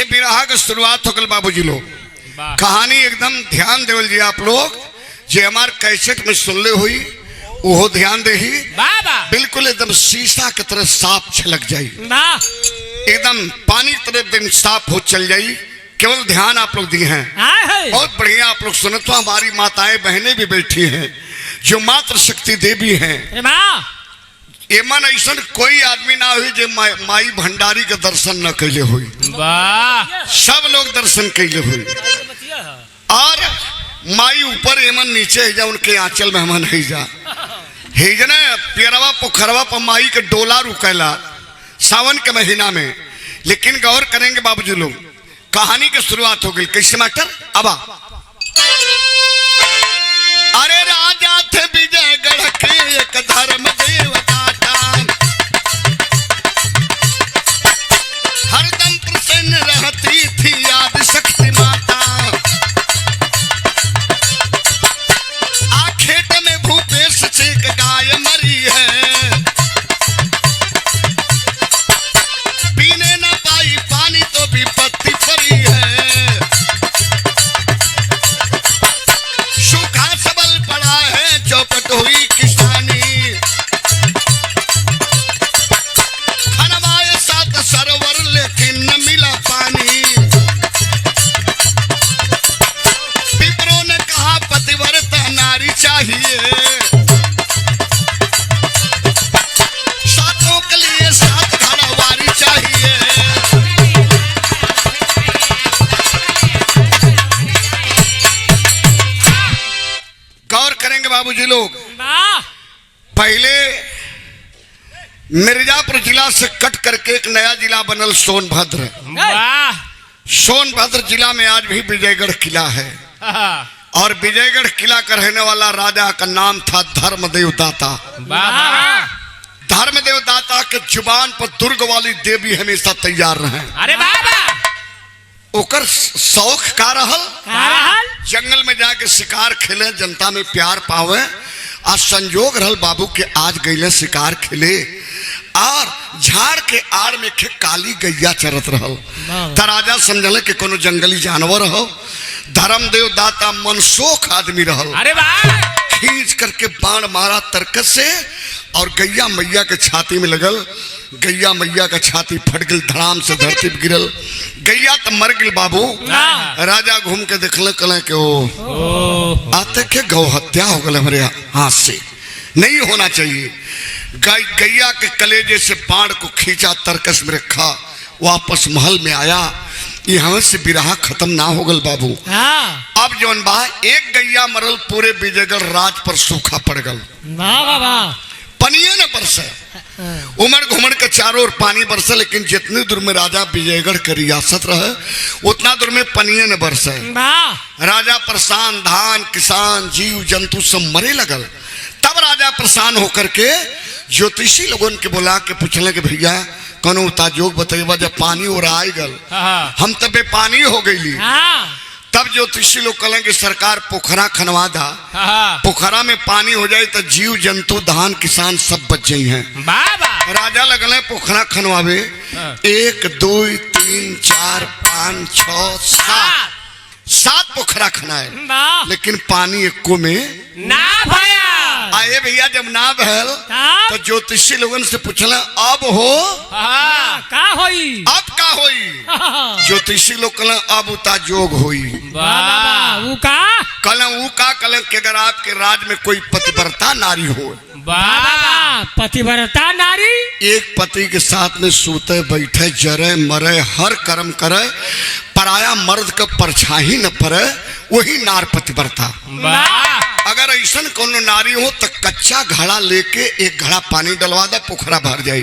से बिरहा की शुरुआत हो गल बाबूजी लोग। कहानी एकदम ध्यान देवल जी आप लोग जे हमार कैसेट में सुनले हुई वो ध्यान दे ही बिल्कुल एकदम शीशा की तरह साफ छलक जाई, एकदम पानी की तरह एकदम साफ हो चल जाई। केवल ध्यान आप लोग दिए हैं, बहुत बढ़िया आप लोग सुने। तो हमारी माताएं बहनें भी बैठी हैं जो मातृ शक्ति देवी हैं। एमन ऐसा कोई आदमी ना हुई जो माई भंडारी के दर्शन न कैले हुई, सब लोग दर्शन कैले हुई। और माई ऊपर एमन नीचे है जा, उनके आंचल में हमन है जा हेजने पेरवा पोखरवा पर माई के डोला रुकेला सावन के महीना में। लेकिन गौर करेंगे बाबूजी लोग, कहानी की शुरुआत हो गई कैसे मास्टर। अब अरे राजा थे विजयगढ़ के एक धर्म देवता, हरदम प्रसन्न रहती थी याद शक्ति माता। आखेट में भूपेश से गाय मरी है, पीने न पाई पानी तो भी पत्ती पड़ी है। सूखा सबल पड़ा है चौपट हुई किसानी, खनवाए सात सरोवर लेकिन न मिला पानी। पिपरों ने कहा पतिव्रता नारी चाहिए, सातों के लिए सात घड़ावारी चाहिए। गौर करेंगे बाबूजी लोग, पहले मिर्जापुर जिला से कट करके एक नया जिला बनल सोनभद्र। सोनभद्र जिला में आज भी विजयगढ़ किला है, और विजयगढ़ किला का रहने वाला राजा का नाम था धर्मदेव दाता। धर्मदेव दाता के जुबान पर दुर्ग वाली देवी हमेशा तैयार रहे। अरे बाबा ओकर शौक का रहल, जंगल में जाके शिकार खेले, जनता में प्यार पावे। आज संजोग रहल बाबू के आज गईले शिकार खेले, और झाड़ के आड़ में खे काली गैया चरत रहल। त राजा समझले कि कोनो जंगली जानवर हो। धर्मदेव दाता मनसोख आदमी रहल। अरे वाह, खींच करके बाण मारा तरकस से, और गैया मैया के छाती में लगल। गैया मैया का छाती फट गई, धड़ाम से धरती पर गिरल। गैया तो मर गई बाबू। राजा घूम के देखले कले के ओ आते के गौ हत्या हो गए हमारे हाथ से, नहीं होना चाहिए। गैया के कलेजे से बाण को खींचा, तरकस में रखा, वापस महल में आया। ये हमें से बिरहा खत्म ना हो गल बाबू। अब जौन बा एक गैया मरल, पूरे विजयगढ़ राज पर सूखा पड़ गल। पनिया न बरसे, उमड़ घुमड़ के चारों ओर पानी बरसे, लेकिन जितनी दूर में राजा विजयगढ़ के रियासत रहे उतना दूर में पनिया न बरसे। राजा परेशान, धान किसान जीव जंतु सब मरे लगल। तब राजा परेशान होकर के ज्योतिषी लोगों के बुला के पूछले कि भैया कौनो ताजोग बताइबा, जब पानी और आए गल हम तब पानी हो गई। तब ज्योतिषी लोग कहें कि सरकार पोखरा खनवा दा, पोखरा में पानी हो जाए तो जीव जंतु धान किसान सब बच जाये हैं। राजा लगल पोखरा खनवावे। 1 2 3 4 5 6 7 पोखरा खनाए, लेकिन पानी एको में ना भया। आए भैया जब ना बहल तो ज्योतिषी लोगन से पूछला अब हो का होई, अब का होई। ज्योतिषी लोग कल अब उता जोग होई। कल कि अगर आपके राज में कोई पतिव्रता नारी हो, पतिव्रता नारी एक पति के साथ में सूते बैठे जरे मरे हर कर्म करे, पराया मर्द का परछाई न पड़े, वही नार पतिव्रता। अगर ऐसा कोनो नारी हो तो कच्चा घड़ा लेके एक घड़ा पानी डलवा दे, पोखरा भर जाई।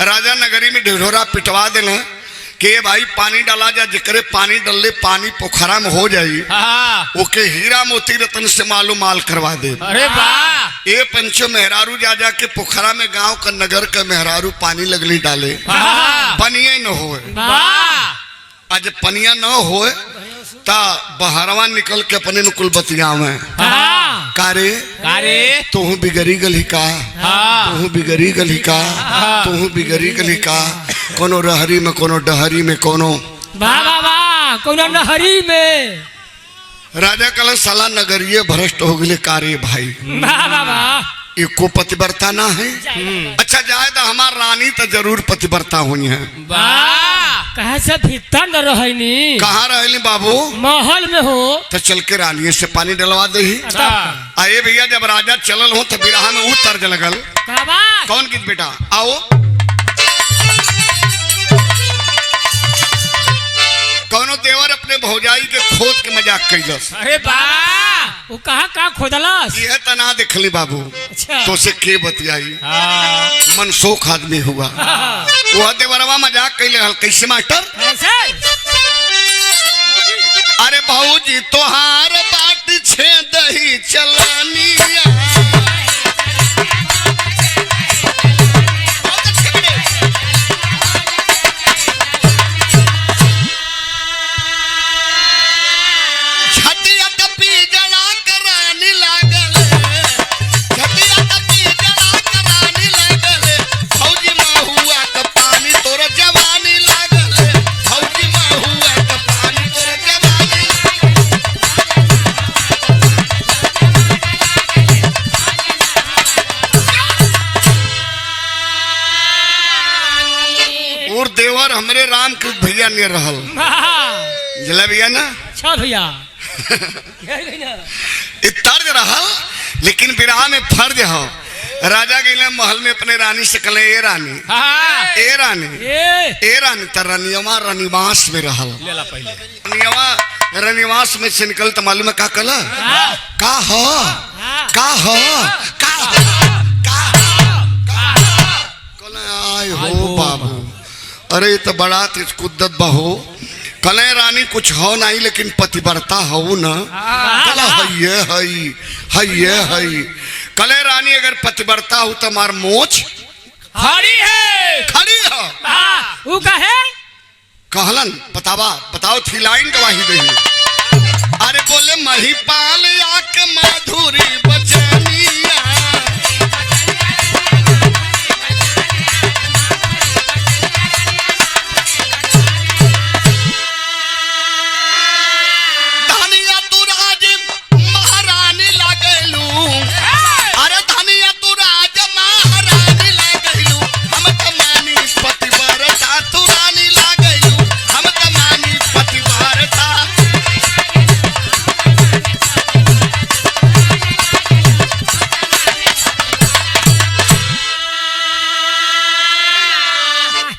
राजा नगरी में ढिढोरा पिटवा देना कि भाई पानी डाला जा, जिकरे पानी डलले पानी पोखरा में हो जाई, ओके हीरा मोती रतन से मालूम माल करवा दे। अरे वाह, ये पंचो मेहरारू जा के पोखरा में गांव का नगर का मेहरारू पानी लगली डाले, पनिया न हो। आज पनिया न हो ता बहरवा निकल के अपने कुल बतिया में कारे तू बिगड़ी गली का, तू बिगड़ी गली का, तू बिगड़ी गली का। कोनो रहरी में कोनो डहरी में कोनो वाह वाह वाह कौन नहरी में राजा कल साला नगरीय भ्रष्ट हो गए कारे भाई। वाह वाह वाह एको पतिव्रता ना है। अच्छा जाए तो हमार रानी तो जरूर पतिव्रता हुई है। वाह कहा से भीतर न रहनी कहाँ रहली बाबू? महल में हो तो चल के रानी से पानी डलवा दे। आए भैया जब राजा चलल हो तो बिरहा में ऊ तर्ज लगल। कौन गीत बेटा? आओ कौनो देवर अपने भौजाई के खोद के मजाक कैलस। अरे वाह वो कहाँ खोदलस? यह तना देखली बाबू। अच्छा तो से के बतियाई मनसोख आदमी हुआ। वह देवरवा मजाक कैले हल। कैसे मास्टर? अरे भौजी तोहार बाट छे दही चलानिया। देवर हमरे राम के भैया ने रहल जला भैया ना। अच्छा भैया तर्ज रहल लेकिन विराह में फर्ज हो। राजा गए महल में अपने रानी से कहले ए रानी ए रानी ए रानी तो रनियवा रनिवास में रहल। रनियवा रनिवास में से निकल तो मालूम है का कल का हो का हो का आय हो बाबू। अरे तो बड़ा तेज कुद्दत बहो। कले रानी कुछ हो नहीं लेकिन पतिव्रता हो न। हई कले रानी अगर पतिव्रता हो तो मार मोच खड़ी है खड़ी हो। वो कहे कहलन बतावा बताओ थी लाइन गवाही दे। अरे बोले महिपाल आके माधुरी बचनिया।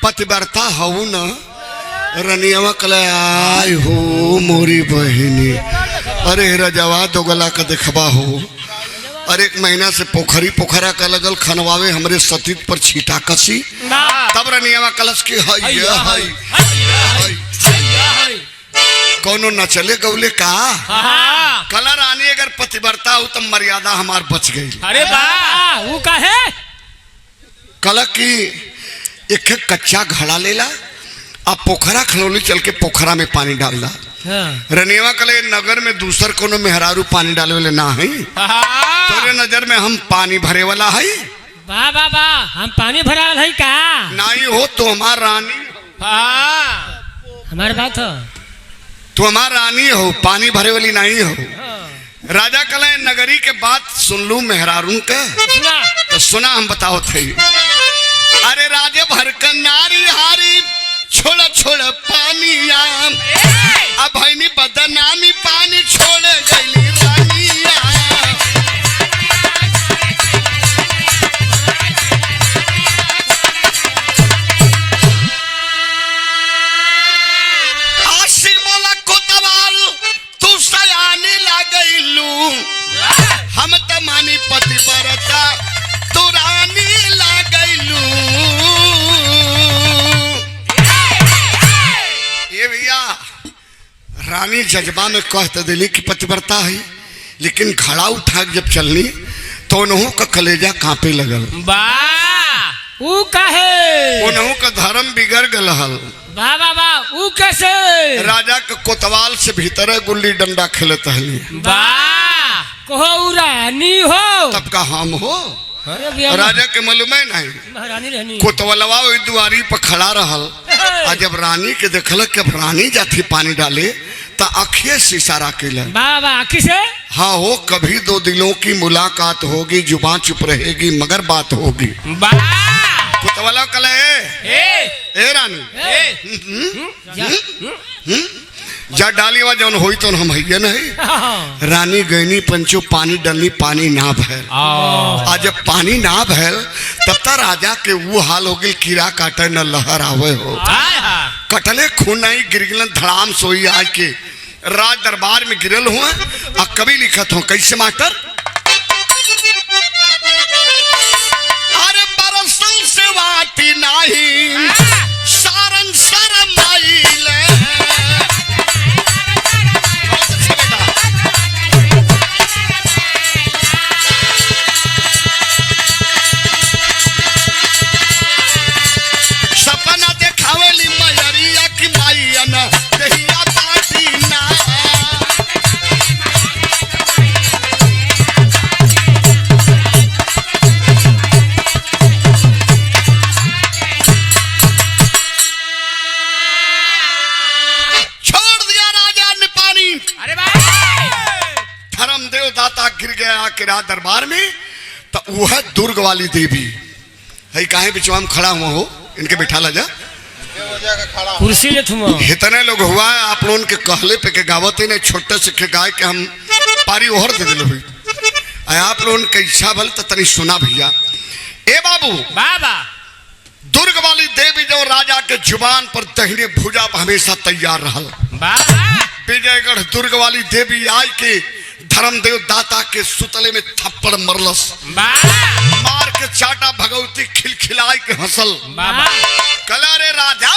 पतिव्रता हो न। रनियवा कले आय हो मोरी बहिनी। अरे रजवा दो गला का देखबा हो। अरे एक महीना से पोखरा का लगल खनवावे हमरे सतीत पर छीटा कसी। तब रनियवा कलश के हई कौनो न चले गौले का कला रानी अगर पतिव्रता हो तो मर्यादा हमार बच गई। अरे वाह वो कहे कल की एक कच्चा घड़ा लेला अब पोखरा खनौली चल के पोखरा में पानी डाल दा। रनियवा कले नगर में दूसर कोनो मेहरारू पानी डाले वाले ना है। तोरे नजर में हम पानी भरे वाला है। वाह वाह वाह हम पानी भरा है का नहीं हो तो हमार रानी हमारी बात हो। तो हमार रानी हो पानी भरे वाली नहीं हो। राजा कले नगरी के बात सुन लू मेहरारू के तो सुना हम बताओ थे। अरे राजे भर का नारी हारी छोड़ छोड़ पानी अब भैनी बदनामी पानी छोड़ गई रानिया। आशिक बोला कोतवाल तू सयानी लागैलू हम त मानी पतिव्रता तू रानी लागैलू। ये भैया रानी जज्बा में कहते दिली कि पतिव्रता है लेकिन घड़ा उठा जब चलनी तो उन्हों का कलेजा कांपे लगल। वो कहे उन्हों का धर्म बिगड़ गल हल। वाह वाह वाह वो कैसे राजा के कोतवाल से भीतर गुल्ली डंडा खेलत हली। वाह कहो रानी हो तब का हम हो। अरे राजा के मालूम है नहीं महारानी रहनी कोतवालवा दुआरी पर खड़ा रहल। और जब रानी के देखल कि अब रानी जाती पानी डाले तो अखिए से इशारा कैल। बाबा आखी से हाँ हो, कभी दो दिलों की मुलाकात होगी, जुबान चुप रहेगी मगर बात होगी। कुतवाला कल ए रानी जा डाली वा जौन होई तो हम है नहीं। रानी गईनी पंचो पानी डलनी, पानी ना भैल। आज जब पानी ना भैल तब तक राजा के वो हाल हो गई, कीड़ा काटे न लहर आवे हो। कटले खून नहीं गिर गिलन धड़ाम सोई आज के राज दरबार में गिरल हुआ। और कभी लिखत हो कैसे मास्टर, अरे बरसल से वाटी नहीं सारन सरम आइले। सपना देखावेली मयरिया की माइया न दहिया पाटी ना। छोड़ दिया राजा ने पानी। अरे भाई धर्मदेव दाता गिर गया किरा दरबार में। तो वह दुर्ग वाली देवी है, काहे बिचवा में खड़ा हुआ हो, इनके बैठा ला जा कुर्सी ले तुम इतने लोग हुआ है आप लोगों के कहले पे के गावत ही नहीं, छोटे से के गाय के हम पारी ओहर दे दिल हुई। आप लोगों के इच्छा भल तो तनी सुना भैया। ए बाबू बाबा दुर्ग वाली देवी जो राजा के जुबान पर दहिने भुजा पर हमेशा तैयार रहल। बाबा विजयगढ़ दुर्ग वाली देवी आय के धर्मदेव दाता के सुतले में थप्पड़ मरलस। मार के चाटा भगवती खिलखिलाए के हंसल। बाबा कला रे राजा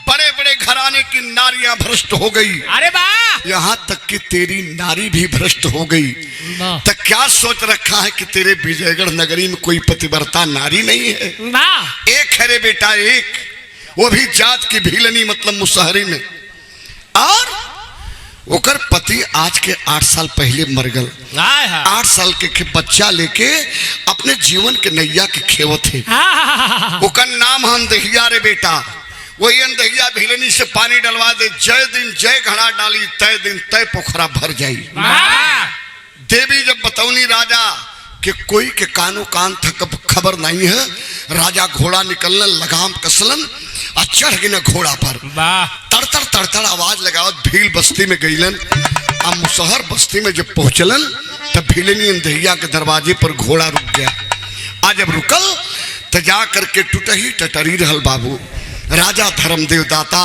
बड़े बड़े घराने की नारियां भ्रष्ट हो गई। अरे वाह यहाँ तक कि तेरी नारी भी भ्रष्ट हो गई। तो क्या सोच रखा है कि तेरे विजयगढ़ नगरी में कोई पतिव्रता नारी नहीं है? वाह एक है रे बेटा, एक, वो भी जात की भीलनी मतलब मुसहरी में। और ओकर पति आज के 8 साल पहले मर गल। 8 साल के बच्चा लेके अपने जीवन के नैया के खेवत है। ओकर नाम हम दहिया रे बेटा। वही अंदहिया भीलनी से पानी डलवा दे, जय दिन जय घड़ा डाली तय दिन तय पोखरा भर जाई। देवी जब बतौनी राजा कि कोई के कानो कान तक खबर नहीं है, राजा घोड़ा निकलने लगाम कसलन और चढ़ गिना घोड़ा पर। तड़तड़ तड़तड़ आवाज लगावत भील बस्ती में गईलन। अब मुसहर बस्ती में जब पहुंचलन तब भीलनी अंदहिया के दरवाजे पर घोड़ा रुक गया। आज जब रुकल तो जा करके टूटही टटरी रहल बाबू। राजा धर्मदेव दाता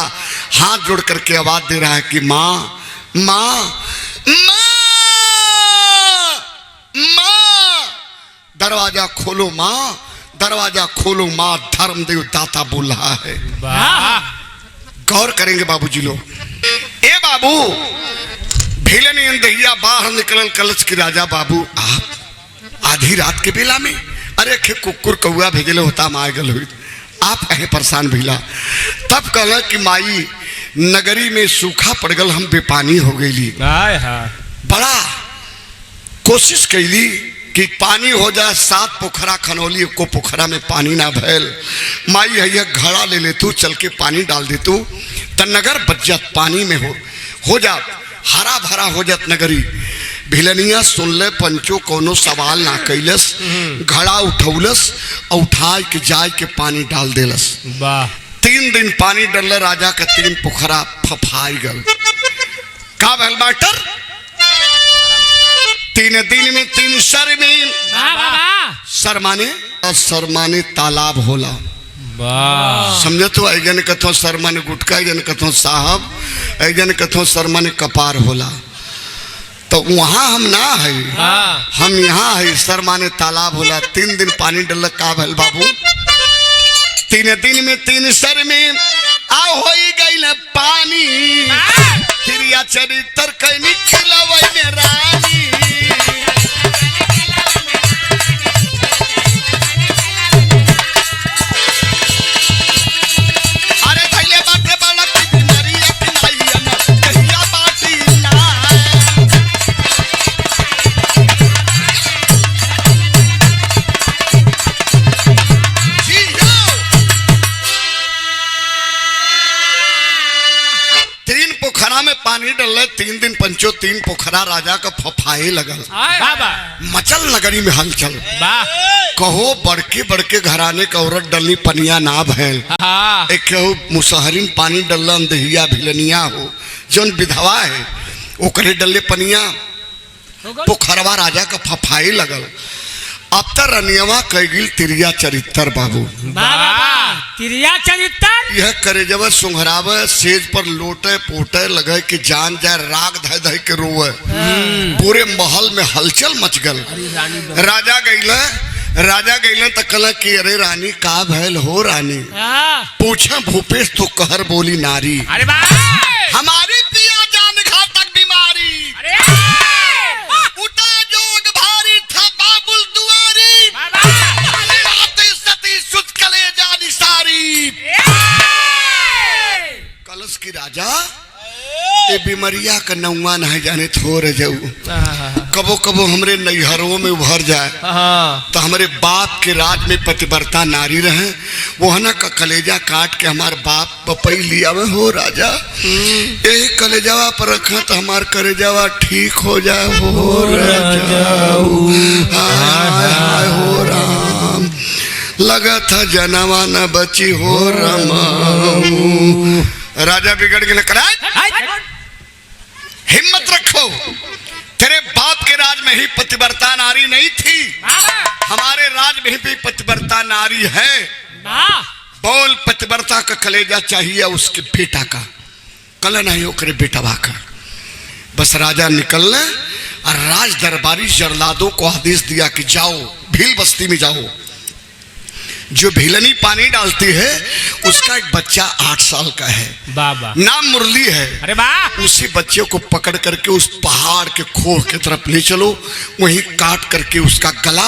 हाथ जोड़ करके आवाज दे रहा है कि माँ माँ माँ माँ, दरवाजा खोलो माँ, दरवाजा खोलो माँ। धर्मदेव दाता बोल रहा है। गौर करेंगे बाबूजी लोग। ए बाबू भीलनी अंदहिया बाहर निकल कलच की राजा बाबू आप आधी रात के बेला में, अरे खे कुकुर कौआ भेजले होता माय गल हुई, आप कहे परेशान भैला। तब कहला कि माई नगरी में सूखा पड़ गल, हम बेपानी हो गईली। बड़ा कोशिश कैली कि पानी हो जाए, 7 पोखरा खनौली, को पोखरा में पानी ना भैल। माई है घड़ा ले ले तू, चल के पानी डाल दे तू, त नगर बज्जत पानी में हो जा, हरा भरा हो जात नगरी। भिलनिया सुन ले पंचो कोनो सवाल ना कैलस, घड़ा उठौलस और उठाए के जाए के पानी डाल देलस। 3 दिन पानी डल राजा का 3 पोखरा फफाई गल। का भैल मास्टर? 3 दिन में 3 सर में सरमाने तालाब होला। समझे तो ऐजन कथो सरमाने गुटका, ऐजन कथो साहब, ऐजन कथो सरमाने कपार होला। तो वहां हम ना है, हम यहाँ है। सरमाने तालाब होला। 3 दिन पानी डल। का भैल बाबू? 3 दिन में 3 सर में आओ हो गई पानी। क्रिया चरित्र कैनी खिलवै में रानी। अरे भैले बाटे बड़ा की नरिया की नाइया ना कहिया बाटी ना। जी हो पोखरा में पानी डल 3 दिन पंचो 3 पोखरा राजा का फफाए लगल। बाबा मचल नगरी में हलचल। वाह कहो बड़के बड़के घराने का औरत डलनी पनिया ना भैल। हाँ एक कहो मुसहरिन पानी डलन दहिया भिलनिया हो जौन विधवा है ओकरे डले पनिया पोखरवा राजा का फफाई लगल। अब तक रनियवा कैगिल तिरिया चरित्र बाबू। बाबा तिरिया चरित्र यह करे जब सुंघरावे सेज पर लोटे पोटे लगे कि जान जाए राग धय धय के रोवे। पूरे महल में हलचल मच गल। राजा गईले तो कल कि अरे रानी का भैल हो रानी। पूछे भूपेश तो कहर बोली नारी। अरे वाह हमारी पिया जान घातक बीमारी। उठा जोग भारी था बाबुल दुआरी। सती सुत कलेजा निसारी। कलश की राजा ये बीमारिया का नौवा नहीं जाने थोड़े जाऊ। कबो कबो हमरे नैहरों में उभर जाए तो हमारे बाप के राज में पतिव्रता नारी रहे वो है ना का कलेजा काट के हमार बाप पपई लिया में हो राजा। यही कलेजावा पर रखा तो हमार कलेजावा ठीक हो जाए हो राजा। हाय हो राम लगा था जनवा न बची हो रमा। राजा बिगड़ के करा हिम्मत रखो तेरे बाप के राज में ही पतिव्रता नारी नहीं थी हमारे राज में भी पतिव्रता नारी है। बोल पतिव्रता का कलेजा चाहिए उसके बेटा का कल नहीं ओकरे बेटा का। बस राजा निकलने और राज दरबारी जरलादों को आदेश दिया कि जाओ भील बस्ती में जाओ। जो भीलनी पानी डालती है उसका एक बच्चा 8 साल का है बाबा नाम मुरली है। अरे वाह उसी बच्चे को पकड़ करके उस पहाड़ के खोह की तरफ ले चलो वहीं काट करके उसका गला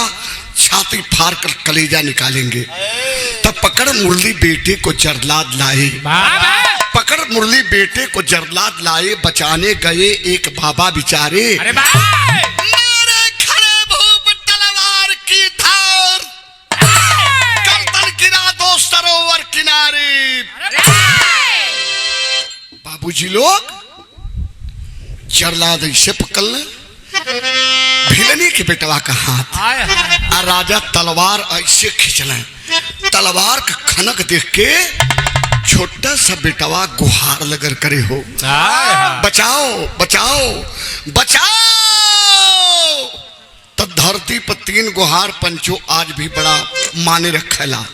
छाती फाड़ कर कलेजा निकालेंगे। तब पकड़ मुरली बेटे को जरलाद लाए। पकड़ मुरली बेटे को जरलाद लाए बचाने गए एक बाबा बिचारे। अरे वाह सरोवर किनारे बाबूजी लोग जरलाद ऐसे पकड़ ले भिलनी के बेटवा का हाथ और राजा तलवार ऐसे खींचले। तलवार का खनक देख के छोटा सा बेटवा गुहार लगर करे हो बचाओ बचाओ बचाओ। तब धरती पर 3 गुहार पंचो आज भी बड़ा माने रखेला।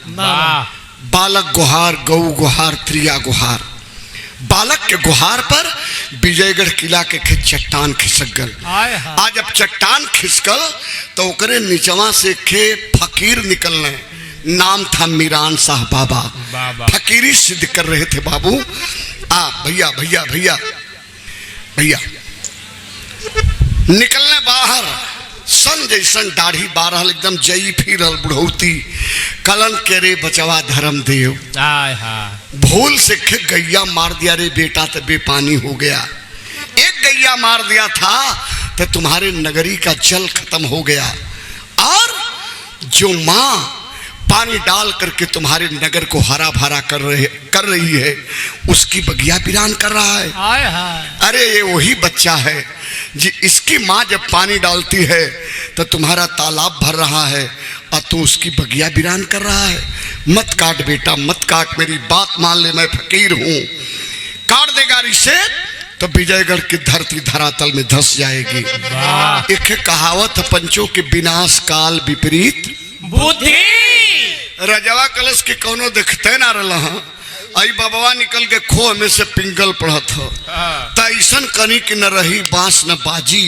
बालक गुहार गौ गुहार त्रिया गुहार। बालक के गुहार पर विजयगढ़ किला के चट्टान खिसक गल। आज जब चट्टान खिसकल तो ओकरे नीचवा से खे फकीर निकलने नाम था मीरान शाह बाबा। फकीरी सिद्ध कर रहे थे बाबू। भैया भैया भैया भैया निकलने बाहर सन जैसन दाढ़ी बारहल एकदम जई फिरल बुढ़ौती कलन के रे बचवा धर्म देव। भूल से गैया मार दिया रे बेटा तो बेपानी हो गया। एक गैया मार दिया था तो तुम्हारे नगरी का जल खत्म हो गया। और जो माँ पानी डाल करके तुम्हारे नगर को हरा भरा कर रही है उसकी बगिया वीरान कर रहा है। अरे ये वही बच्चा है जी इसकी माँ जब पानी डालती है तो तुम्हारा तालाब भर रहा है और तू उसकी बगिया वीरान कर रहा है। मत काट बेटा मत काट मेरी बात मान ले मैं फकीर हूँ। काट देगा रिश्ते तो विजयगढ़ की धरती धरातल में धस जाएगी। एक कहावत पंचों के विनाश काल विपरीत बुद्धि। रजवा कलश के कोनो देखते ना रहा आई बाबा निकल के खो में से पिंगल पड़त हो तैसन कनी की न रही बांस न बाजी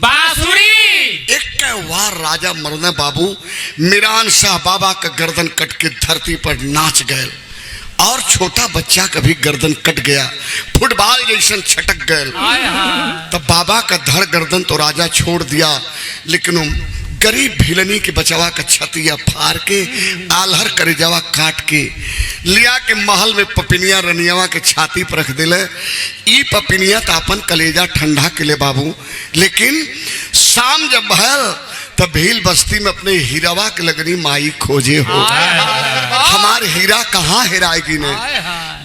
बांसुरी। एक वार राजा मरने बाबू मीरान शाह बाबा का गर्दन कट के धरती पर नाच गए और छोटा बच्चा का भी गर्दन कट गया फुटबॉल जैसन छटक गए। तब बाबा का धड़ गर्दन तो राजा छोड़ दिया लेकिन गरीब भिलनी के बचवा का छतिया फाड़ के आलहर करेजवा काट के लिया के महल में पपिनिया रनियावा के छाती पर रख दिले। ई पपिनिया तो अपन कलेजा ठंडा के ले बाबू। लेकिन शाम जब भयल तब भील बस्ती में अपने हीरावा के लगनी माई खोजे हो। हमारे हीरा कहाँ हेराएगी ने।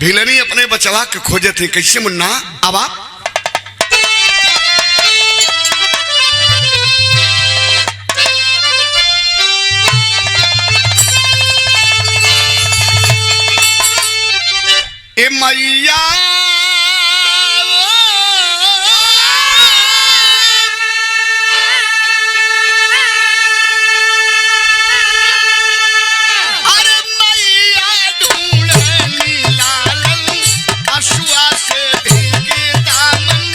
भिलनी अपने बचवा के खोजे थे कैसे मुन्ना अब आप ए मैया अरे मैया ढूंढनी लालन अशुआ से भीगे दामन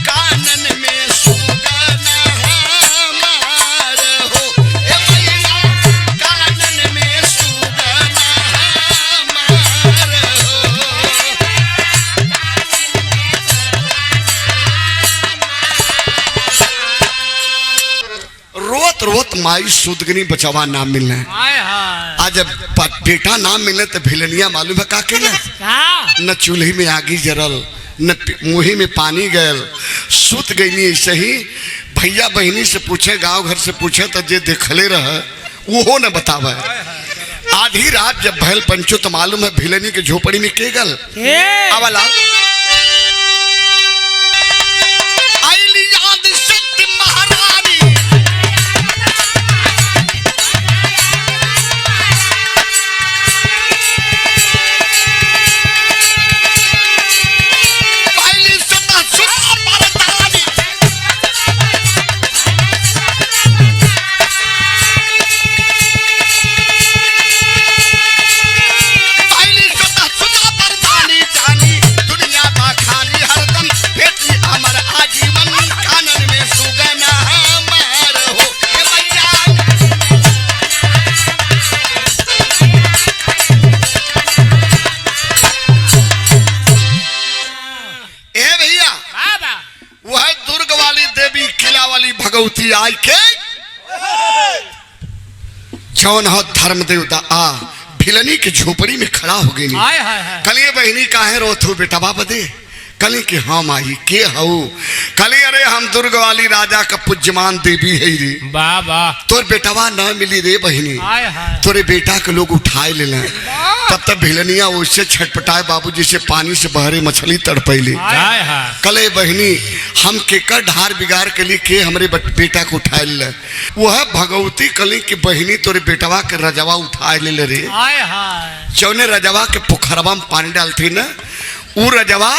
कानन में सुगन हमार हो ए मैया कानन में सुगन हमार हो रोत रोत माई सुदगनी बचावा ना मिलने हाय हाय आज जब बेटा ना मिलने तो भिलनिया मालूम है का केला का न चूल्ही में आगी जरल न मुही में पानी गयल सुत गई ऐसे ही भैया बहनी से पूछे गांव घर से पूछे तो जे देखले रह वो न बतावे आधी रात जब भैल पंचो तो मालूम है भिलनी के झोपड़ी में के गल आवाला आइली याद सत्य महारानी आइली सदा सुता परदानी आइली सदा सुता परदानी जानी दुनिया बा खाली हरदम बेटी हमर आजीवन कानन में सुगन हमार हो ए भैया ए भैया बाबा वह दुर्ग वाली देवी किला वाली भगवती आई के जौन हो धर्मदेव दा आ भिलनी के झोपड़ी में खड़ा हो गई हाय हाय हाय कलिए बहनी काहे रोथू बेटा बाप दे कली के हम आई के हऊ कली अरे हम दुर्ग वाली राजा का पूज्यमान देवी है रे बाबा तोर बेटवा न मिली रे बहनी हाय हाय तोरे बेटा के लोग उठाए ले लें तब तक भिलनिया उससे छटपटाए बाबूजी से पानी से बहरे मछली तड़पैली हाय हाय कले बहनी हम केकर ढार बिगाड़ के लिए के हमरे बेटा को उठाए ले वह भगवती कली की बहनी तोरे बेटवा के रजवा उठाए ले रे हाय हाय जौने रजवा के पोखरवा में पानी डालती न वो रजवा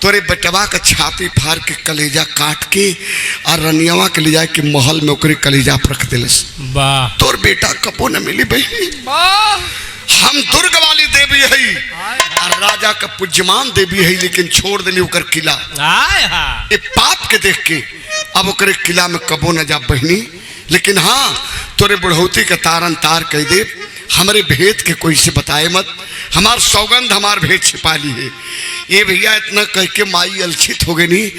तोरे बेटवा का छाती फाड़ के कलेजा काट के और रनियावा के ले जाए के महल में ओकरे कलेजा पर रख दिलस वाह तोर बेटा कपो न मिली बहनी वाह हम दुर्ग वाली देवी है और राजा का पूज्यमान देवी है लेकिन छोड़ दिली ओकर किला हाय हाय ये पाप के देख के अब ओकरे किला में कबो न जा बहनी लेकिन हाँ तोरे बुढ़ौती के तारन तार कह दे हमारे भेद के कोई से बताए मत हमार सौगंध हमार भेद छिपा ली है ये भैया इतना कह के माई अलछित हो गई नहीं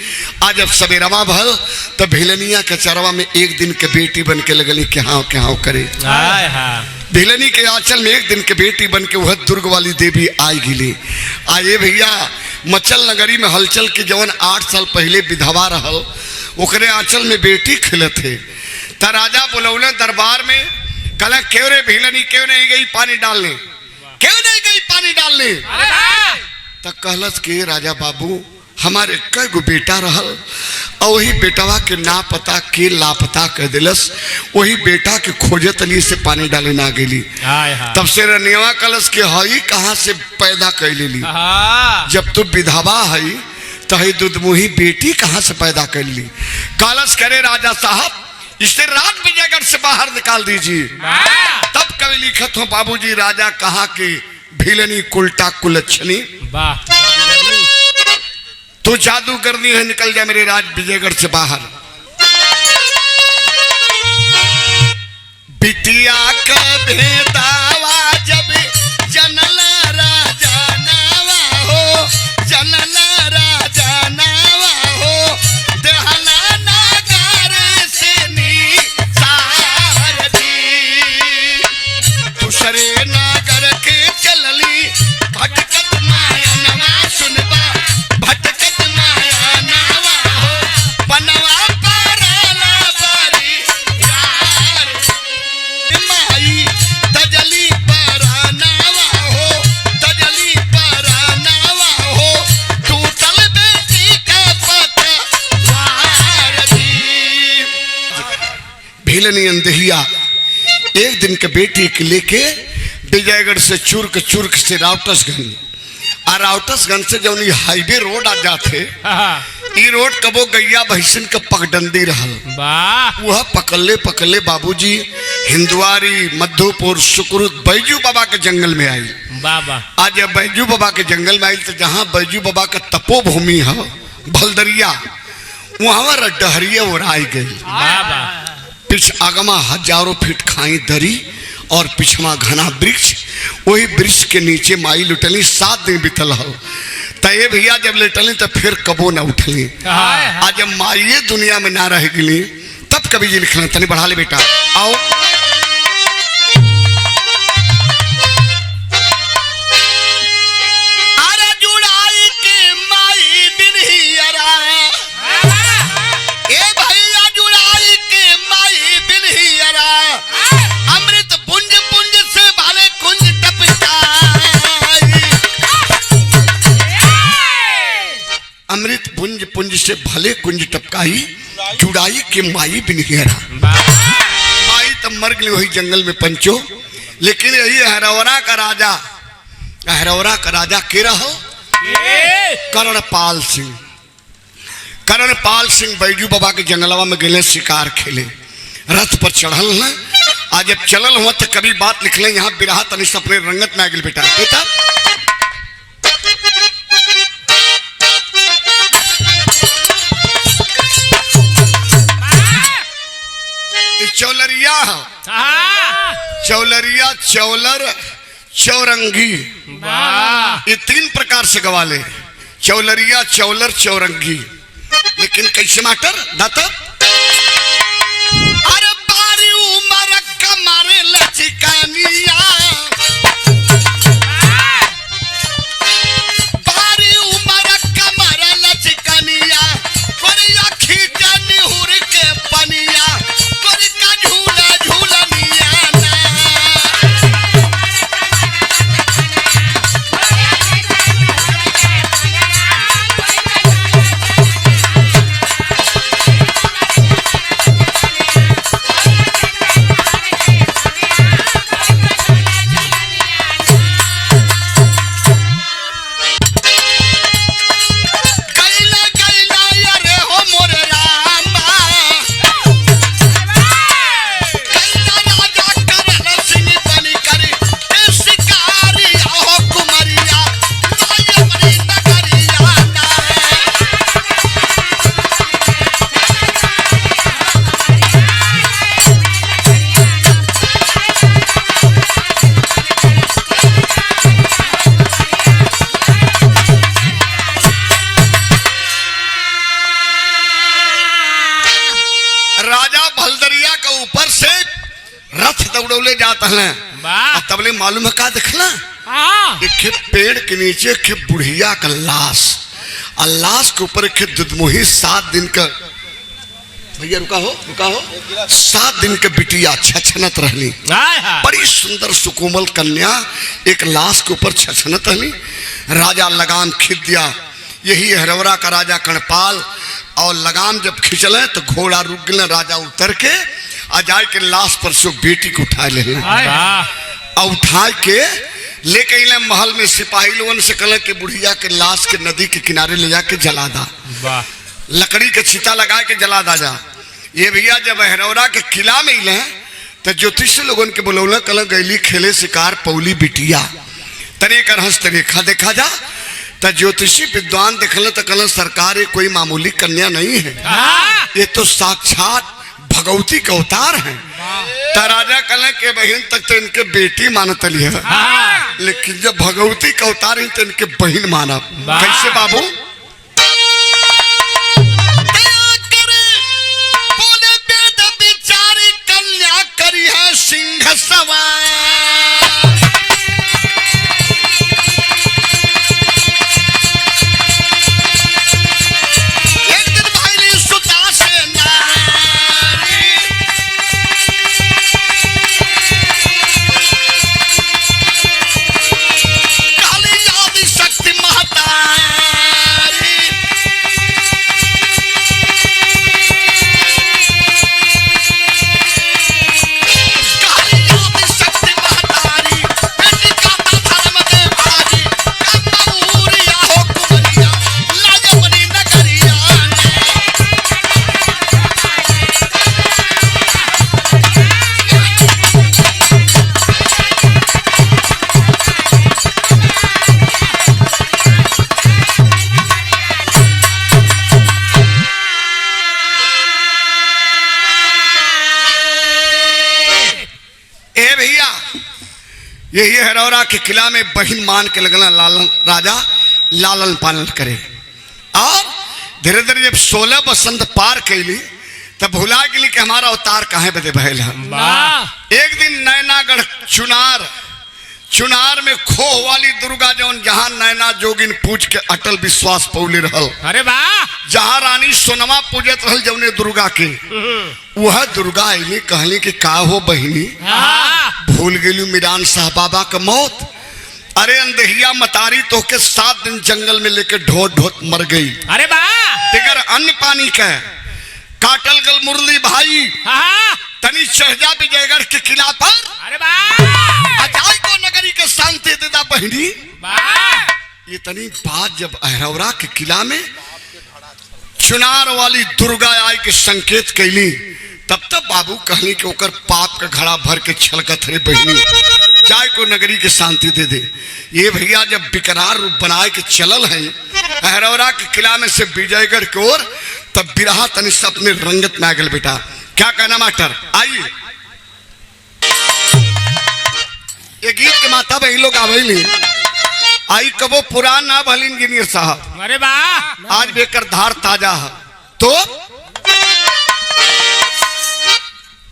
आज जब सवेरवा भल तो भिलनिया के चरवा में एक दिन के बेटी बन के लगली के हाँ करे हाय हाय भिलनी के आंचल में एक दिन के बेटी बन के वह दुर्ग वाली देवी आई गिली आए भैया मचल नगरी में हलचल के जवन 8 साल पहले विधवा रहल ओकरे आंचल में बेटी खिलत है त राजा बुलौले दरबार में कल क्यों रे भिलनी क्यों नहीं गई पानी डालने क्यों नहीं गई पानी डालने त कहलस के राजा बाबू हमारे कई गो बेटा रहल और वही बेटवा के ना पता के लापता कह दिलस वही बेटा के खोजे तली से पानी डाले ना गेली हाय हाय तब से रनिया कलश के हई कहाँ से पैदा कर लेली जब तू विधवा हई तो हई दुधमुही बेटी कहाँ से पैदा कर ली कलश करे राजा साहब इसे रात विजयगढ़ से बाहर निकाल दीजिए तब कवि लिखत हो बाबूजी राजा कहा कि भिलनी कुलटा कुलच्छनी वाह तो जादू करनी है निकल जा मेरे राज विजयगढ़ से बाहर बिटिया का भेदावा जब जनल राजा नावा हो जनल राजा नावा हो देहला नागर से नी सारदी दूसरे नागर के चलली भटकत माया नवा सुनबा भटकत माया नावा हो बनवा परला बारी यार माई तजली परानावा हो तजली परानावा हो टूटल बेटी का पतवार दी भिलनी अंधहिया एक दिन के बेटी के लेके विजयगढ़ से चुर्क से रावटसगंज और राउटसगंज से जौन ई हाईवे रोड आ जाते हाँ, ई रोड कबो गैया भैंसिन के पगडंडी रहल। वाह वह पकड़ले पकड़ले बाबूजी हिंदुआरी मधुपुर सुकृत बैजू बाबा के जंगल में आई। वाह वाह आज जब बैजू बाबा के जंगल में आई तो जहाँ बैजू बाबा का तपोभूमि है भलदरिया, वहां डहरिया उड़ाई गई। वाह वाह पिछ आगमा हजारों फीट खाई दरी और पिछवा घना वृक्ष, वही वृक्ष के नीचे माई लुटली। 7 दिन बीतल हो तय भैया जब लेटली तो फिर कबो न उठली। आज जब माइये दुनिया में ना रह गई तब कवि जी लिखल, तनी बढ़ा ले बेटा आओ। अमृत पुंज पुंज से भले कुंज टपकाई, जुड़ाई के माई बिनहियरा। माई तब मर गई वही जंगल में पंचो। लेकिन यही हरौरा का राजा, हरौरा का राजा के रहो कर्णपाल सिंह। कर्णपाल सिंह बैजू बाबा के जंगलवा में गए शिकार खेले, रथ पर चढ़ल है। आज जब चलल हुआ तो कभी बात लिखले यहाँ बिरहा तनिष अपने रंगत में आ गई। बेटा बेटा चौलरिया चौलरिया चौलर चौरंगी, ये 3 प्रकार से गवाले, चौलरिया चौलर चौरंगी। लेकिन कैसे मास्टर दाता अरे बारी उमर कमरे लचकानिया, बारी उमर कमरे लचकानिया, कोरिया खींचा निहुर के पनिया, जाता है तबले मालूम है का देखला एक पेड़ के नीचे एक बुढ़िया का लाश, और लाश के ऊपर एक दुधमुही 7 दिन का भैया रुका हो 7 दिन के बिटिया छछनत रहली। बड़ी सुंदर सुकोमल कन्या एक लाश के ऊपर छछनत रहली। राजा लगाम खींच दिया, यही हरौरा का राजा कर्णपाल। और लगाम जब खींचले तो घोड़ा रुक गए। राजा उतर के अजाय के लाश पर से बेटी को उठा ले और उठा के लेके अले महल में। सिपाही लोगन से कहले कि बुढ़िया के लाश के नदी के किनारे ले जाके जला दा, लकड़ी के चिता लगा के जला दा जा। ये भैया जब हरौरा के किला में अले तो ज्योतिष लोगन के बोलौला कल गैली खेले शिकार पौली बिटिया तरे कर हंस तरीका देखा जा। तो ज्योतिषी विद्वान देखल तो कहल सरकार ये कोई मामूली कन्या नहीं है, ये तो साक्षात भगवती का अवतार है। तो राजा कहले के बहन तक तो इनके बेटी मानत है, लेकिन जब भगवती का अवतार है तो इनके बहन माना। कैसे बाबू बोले वेद विचारी कन्या करी है सिंह सवार। यही हरौरा के किला में बहिन मान के लगना लालन राजा लालन पालन करे। और धीरे धीरे जब 16 बसंत पार कैली तब भुला गेली कि हमारा अवतार काहे बदे भयल है। वाह एक दिन नैनागढ़ चुनार में खोह वाली दुर्गा जौन जहां नैना जोगिन पूज के अटल विश्वास पौली रहल, अरे वाह जहां रानी सोनमा पूजत रहल जौने दुर्गा के, वह दुर्गा अली कहली कि का हो बहिनी भूल गेलू मीरान साहब बाबा का मौत। अरे अंधेहिया मतारी तो के 7 दिन जंगल में लेके ढोत ढोत मर गई। अरे वाह तिगर अन्न पानी का काटल गल मुरली भाई तनी शहजा विजयगढ़ के किला पर। अरे वाह अजाय को नगरी के शांति देदा बहिनी। वाह ये तनी बात जब अहरौरा के किला में चुनार वाली दुर्गा आई के संकेत कैली तब तक बाबू कहली कि ओकर पाप का घड़ा भर के छलकत रे बहिनी, जाय को नगरी के शांति दे दे। ये भैया जब बिकरार रूप बनाए के चलल है अहरौरा के किला में से विजयगढ़ की ओर, तब बिरहा तनी से अपने रंगत में आ गल। बेटा क्या कहना मास्टर, आइए। ये गीत के माता बहन लोग आवेली आई कबो पुरान ना भल इंजीनियर साहब। अरे वाह आज बेकर धार ताजा है तो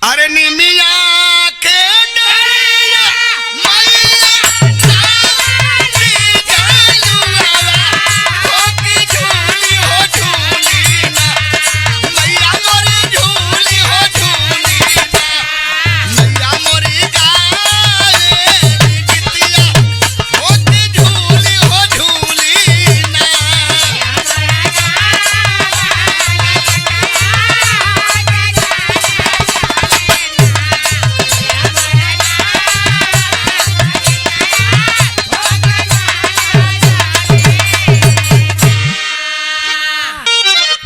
अरे निमिया के डरिया मैया जाली जालुआ हो की झूली हो झूली ना मैया मोरी झूली हो झूली ना मैया मोरी गाए गीतिया हो की झूली हो झूली ना।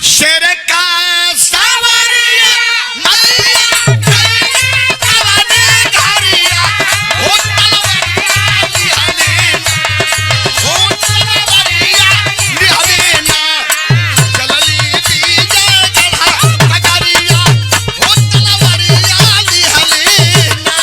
शेर का सावरिया मैया गई कवने घरिया हो तलवरिया लिहलेना हो तलवरिया लिहलेना चलली बीजे गधा कगरिया हो तलवरिया लिहलेना।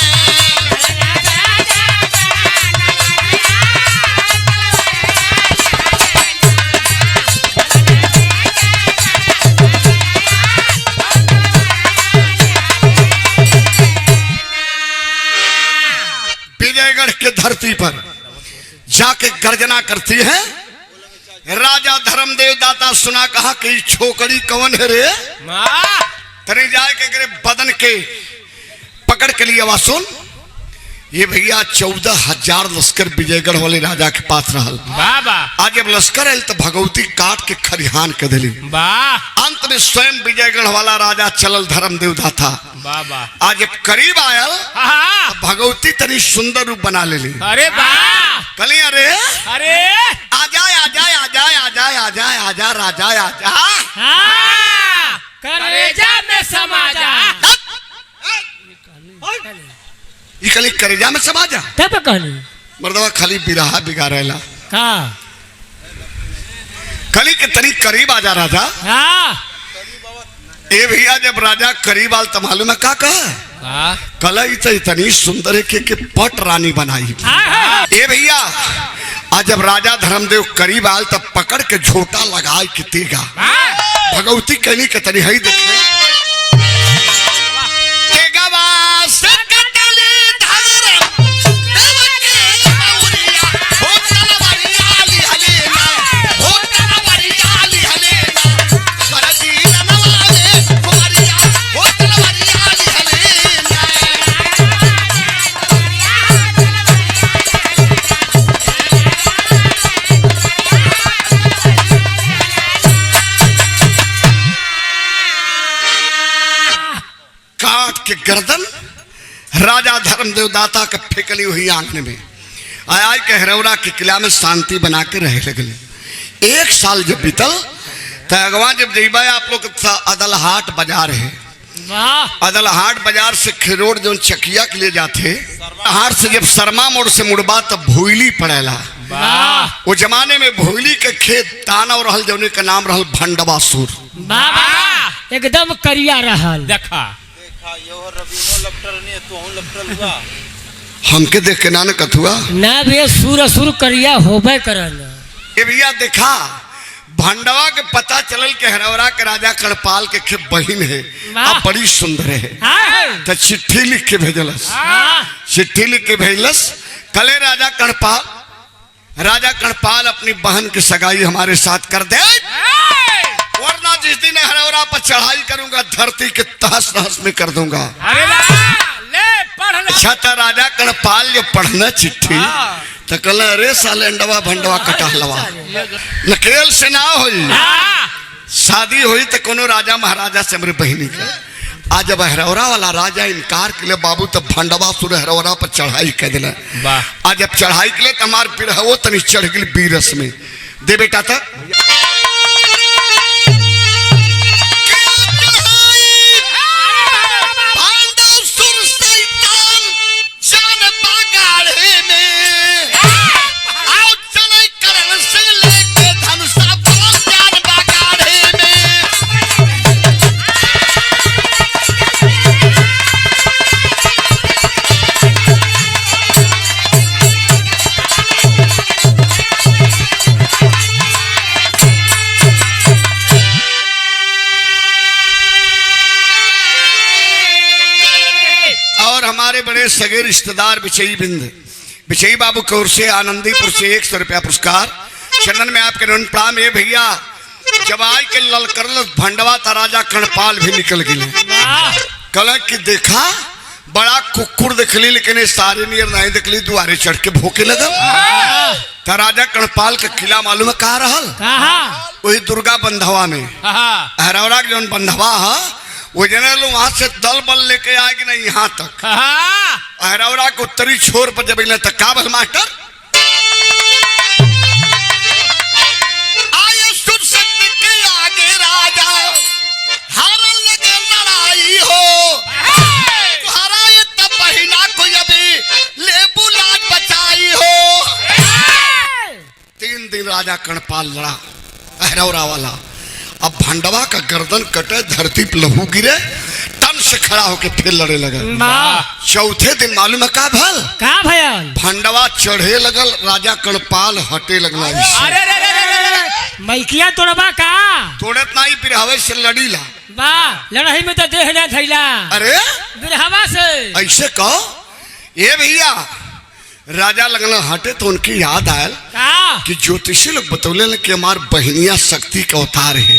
विजयगढ़ के धरती पर जाके गर्जना करती है राजा धर्मदेव दाता। सुना कहा कि छोकरी कौन है रे, वाह तने जाए के करे बदन के पकड़ के लिए आवाज सुन। ये भैया 14,000 लश्कर विजयगढ़ वाले राजा के पास रहल। वाह वाह आज जब लश्कर आयल तो भगवती काट के खरिहान के दिली। वाह अंत में स्वयं विजयगढ़ वाला राजा चलल धर्मदेव दाता। वाह वाह आज जब करीब आयल हाँ भगवती तनी सुंदर रूप बना लेली। अरे वाह कली अरे अरे आजा आजा आजा आजा आजा आजा राजा आजा। हाँ कलेजा में समा जा। ये कली करेजा में समा जा। तब कहनी मर्दवा खाली बिरहा बिगाड़ेला। का कली के तनी करीब आजा राजा। हाँ ए भैया जब राजा करीब आल तो मालूम है का कहा कल इतनी सुंदर है के पट रानी बनाई। ए भैया आज जब राजा धर्मदेव करीब आल तब पकड़ के झोटा लगाए के तेगा भगवती कहनी के तनी हई देखे के गर्दन राजा धर्मदेव दाता के फेंकली हुई आंखने में आय के हरौरा के किला में शांति बना के रह लगले। 1 साल जब बीतल तो अगवा जब जइबा आप लोग अदलहाट बाजार है। अदलहाट बाजार से खिरोड़ जो चकिया के लिए जाते हाट से जब शर्मा मोड़ से मुड़बा तब भोइली पड़ेला। वो जमाने में भोइली के खेत ताना और रहल जौने का नाम रहल भंडवासुर। एकदम करिया रहल। देखा यो रबीनो लपटल नहीं तो हूं लपटल हुआ हमके देख के ना न कथुआ। ना भैया सुर असुर करिया होबे करन। ए भैया देखा भंडवा के पता चलल के हरौरा के राजा कणपाल के खे बहिन है अब बड़ी सुंदर है। तो चिट्ठी लिख के भेजलस। चिट्ठी लिख के भेजलस कले राजा कणपाल अपनी बहन की सगाई हमारे साथ कर दे, वरना जिस दिन हरौरा पर चढ़ाई करूंगा धरती के तहस नहस में कर दूंगा। अच्छा था राजा कणपाल जो पढ़ना चिट्ठी तो कल अरे साले अंडवा भंडवा कटा लवा नकेल से ना होई। शादी हुई तो कोनो राजा महाराजा से मेरी बहनी का आज जब हरौरा वाला राजा इनकार के लिए बाबू तब भंडवा सुर हरौरा पर चढ़ाई कर दिला। आज जब चढ़ाई के लिए तो हमारे बिरहवो तनी चढ़ गई बीरस में दे बेटा था बड़े सगे रिश्तेदार बिचई बाबू की ओर से आनंदीपुर से 100 रुपया पुरस्कार चंदन में आपके प्रणाम। ये भैया जब आई के ललकर भंडवा था राजा कणपाल भी निकल गए कल की देखा बड़ा कुकुर देखली लेकिन सारे नियर नहीं देखली दुआरे चढ़ के भूखे लगा। तो राजा कणपाल का किला मालूम है कहा रहल वही दुर्गा बंधवा में हरौरा के जौन बंधवा है वो जनरल वहां से दल बल लेके आएगी ना यहाँ तक हरौरा के उत्तरी छोर पर जब तक का बल मास्टर आये सुर शक्ति के आगे राजा हारल लगे लड़ाई हो हराए तब बहिना को अभी लेबू लाज बचाई हो। 3 दिन राजा कणपाल लड़ा हरौरा वाला। अब भंडवा का गर्दन कटे धरती पर लहू गिरे तन से खड़ा होके फिर लड़े लगा। चौथे दिन मालूम है का भयल भंडवा चढ़े लगल राजा कणपाल हटे लगला। मैकिया तोड़बा का तोड़त नहीं बिरहवे से लड़ीला लड़ाई में तो देह ना थैला। अरे बिरहवा से ऐसे कहो ये भैया राजा लगना हटे तो उनकी याद आयल कि ज्योतिषी लोग बतौले कि हमार बहनिया शक्ति का अवतार है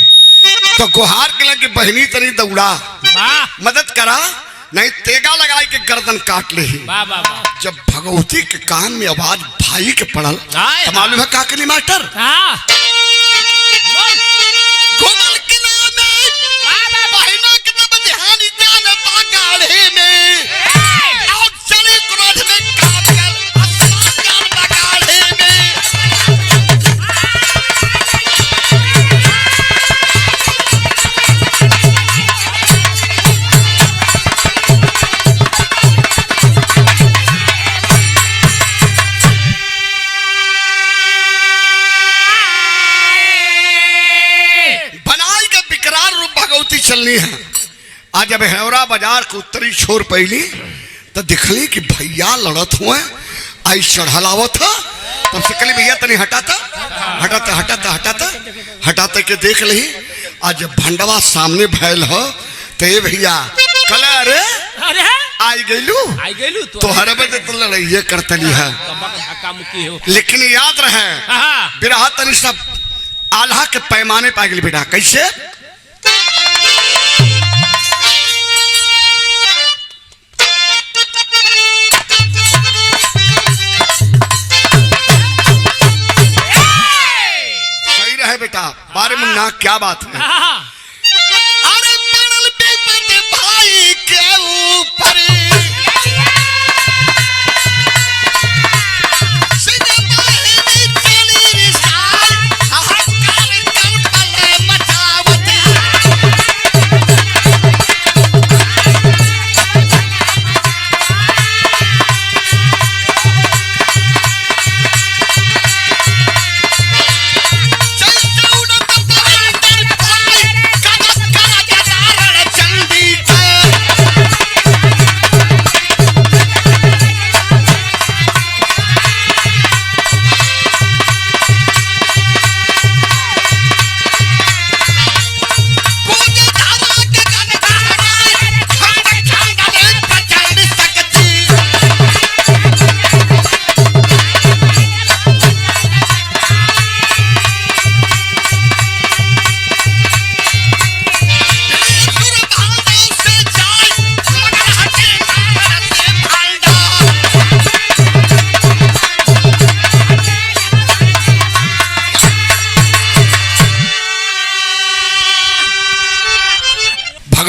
तो गुहार के लगे बहनी तनी दौड़ा मदद करा नहीं तेगा लगाई के गर्दन काट ले। जब भगवती के कान में आवाज भाई के पड़ल तो मालूम है का के मास्टर चलनी है। आज जब हरौरा बाजार के उत्तरी छोर पहली तो दिखली कि भैया लड़त हुए आई चढ़ावत था तब से कली भैया तनी हटाता के देख ली। आज जब भंडवा सामने भैल हो तो ये भैया कल अरे आई गईलू तो हर बजे तो लड़ाइये करतली है लेकिन याद रहे बिरहा तनी सब आल्हा के पैमाने पा गई बेटा कैसे बेटा बारे मुन्ना क्या बात है। अरे पड़ल विपद भाई के ऊपर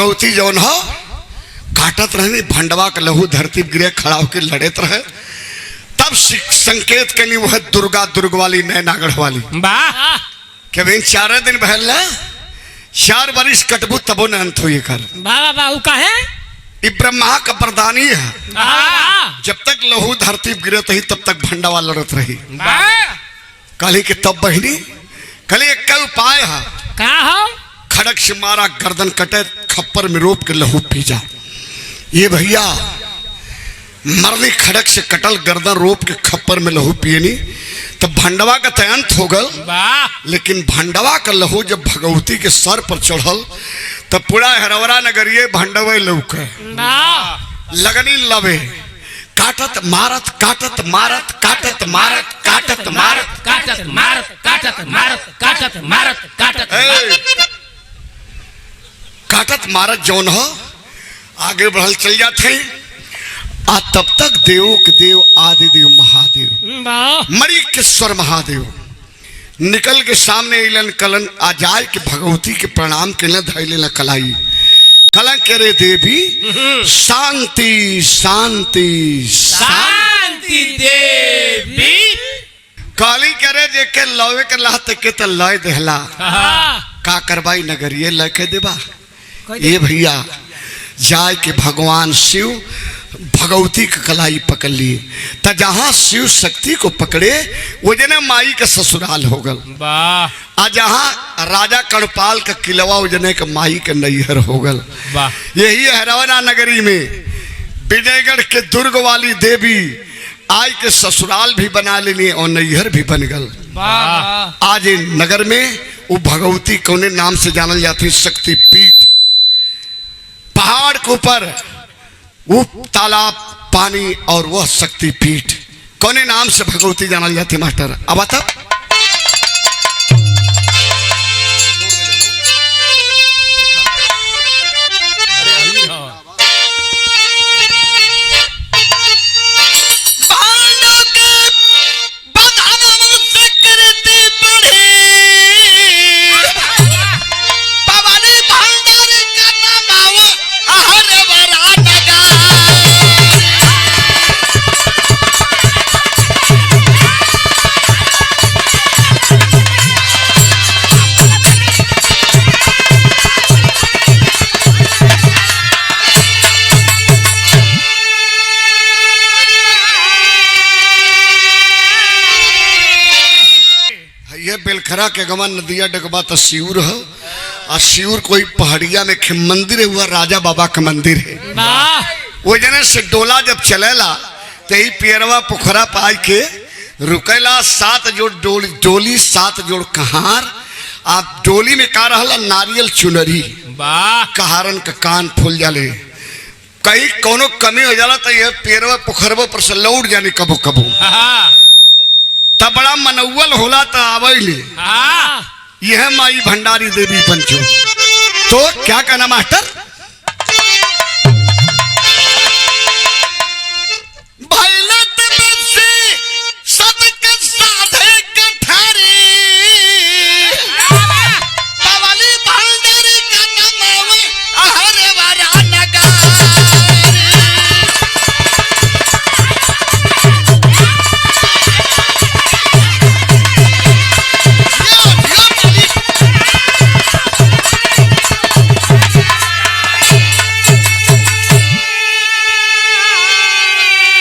भगवती जौन हो काटत रहे भंडवा का लहू धरती गिरे खड़ा होकर लड़त रहे। तब संकेत के लिए वह दुर्गा दुर्ग वाली नैनागढ़ वाली वाह के भाई 4 दिन बहल ना 4 बरिस कटबू तबो न अंत हुई कर। बाबा बाबू का है ये ब्रह्मा का प्रदानी है। वाह जब तक लहू धरती गिरत रही तब तक भंडवा लड़त रही। वाह कली के तब बहिनी कली एक उपाय है का हो खड़क से मारा गर्दन कटे खप्पर में रोप के लहू पीजा। ये भैया मरनी खड़क से कटल गर्दन रोप के खप्पर में लहू पियनी तब भंडवा का तयंत हो गल। वाह लेकिन भंडवा का लहू जब भगवती के सर पर चढ़ल तब पूरा हरवरा नगरिये भंडवे लौके वाह लगनी लवे काटत मारत काटत मारत काटत मारत काटत मारत काटत मारत काटत मारत काटत मारत काटत काटत मारत जौन हो आगे बढ़ल चल जाते आ तब तक देवों के देव आदि देव महादेव वाह मणिकेश्वर महादेव निकल के सामने इलन कलन आ जाए कि भगवती के प्रणाम के न धैले न कलाई कलन करे देवी शांति शांति शांति देवी काली करे जे के लवे के लहत के त लय देहला का करवाई नगरिये लय के देबा। ये भैया जाए के भगवान शिव भगवती की कलाई पकड़ लिए त जहां शिव शक्ति को पकड़े वो जने माई का ससुराल हो गल। वाह आ जहां राजा कणपाल का किलवा वो जने का माई का नैहर हो गल। वाह यही हरवना नगरी में विजयगढ़ के दुर्ग वाली देवी आज के ससुराल भी बना लेनी और नैहर भी बन गल। वाह आज नगर में वो भगवती कौने नाम से जानल जाती शक्ति पीठ पहाड़ के ऊपर वो तालाब पानी और वह शक्ति पीठ कौने नाम से भगवती जानल जाती मास्टर अब बता। बेलखरा के गमन नदिया डगबा तो शिवर हो और शिवर कोई पहाड़िया में मंदिर हुआ राजा बाबा का मंदिर है। वो जने से डोला जब चलेला तो ही पेरवा पोखरा पाई के रुकेला 7 जोड़ डोली 7 जोड़ कहार आप डोली में का रहला नारियल चुनरी वाह कहारन का कान फूल जाले कहीं कोनो कमी हो जाला तो ये पेरवा पोखरवा पर से लौट जाने कबो कबो तब बड़ा मनौवल होला तो आवैले यह माई भंडारी देवी पंचो। तो क्या कहना मास्टर